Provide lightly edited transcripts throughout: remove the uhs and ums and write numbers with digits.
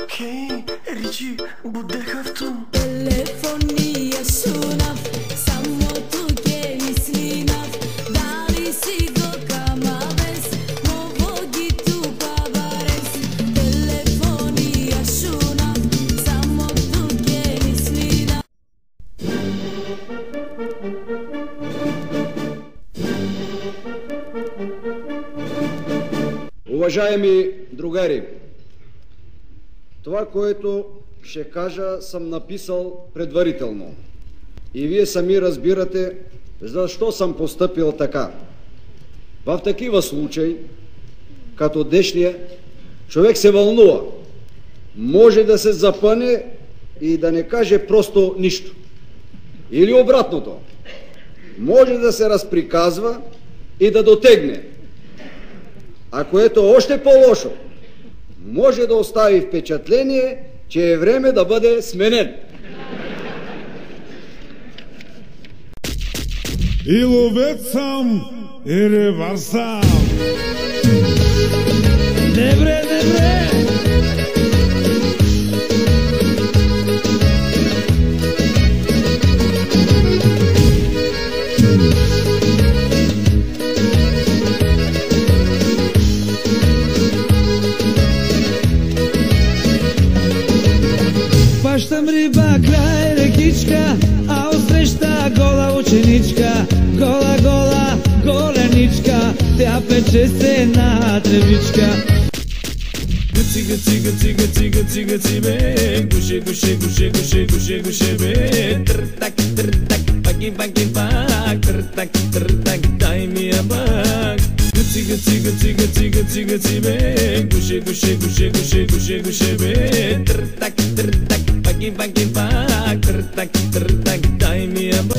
Хей, Ричи, будеха в ту. Телефония шунав, само тук е мислинав. Дали си го камавес, мово ги тупа барес. Телефония шунав, само тук е мислинав. Уважаеми другари, това, което ще кажа, съм написал предварително. И вие сами разбирате защо съм постъпил така. В такива случаи, като днешния, човек се вълнува. Може да се запъне и да не каже просто нищо. Или обратното. Може да се разприказва и да дотегне. А което е още по-лошо, може да остави впечатление, че е време да бъде сменен. И ловец съм, и рибар съм. Добре, добре. Хващам риба край рекичка, а отсреща гола ученичка. Гола, гола, голеничка, тя пече се една тревичка. Гъци, гъци, гъци, гъци, гъци, гъци, бе. Гуше, гуше, гуше, гуше, гуше, гуше, бе. Търтак, паки, паки, пак. Търтак, дай ми я пак. Гъци, гъци, гъци, гъци, гъци, гъци, бе. Гуше, гуше, гуше, гуше, гуше, гуше, бе. Търтак, паки, паки, пак. Търтак, дай ми я пак.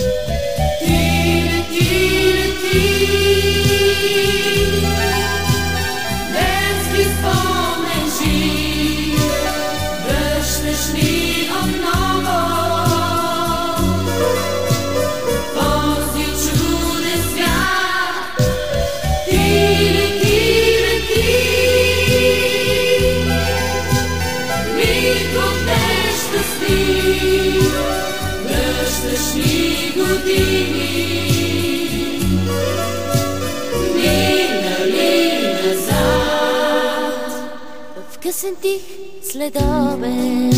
Късен тих следобед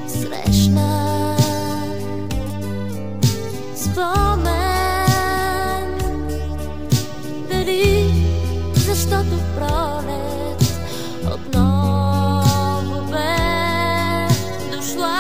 срещна спомен. Дали защото в пролет отново бе дошла.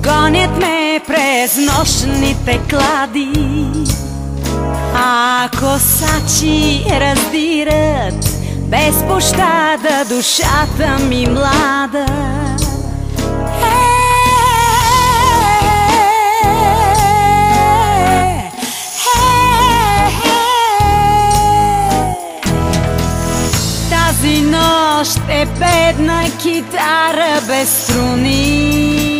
Гонят ме през нощните клади, а косачи раздират без пощада душата ми млада. Тази нощ е бедна китара без струни.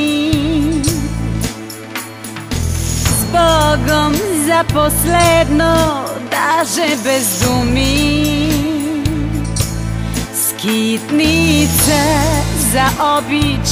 Богом за последно, даже без думи. Скитница за обич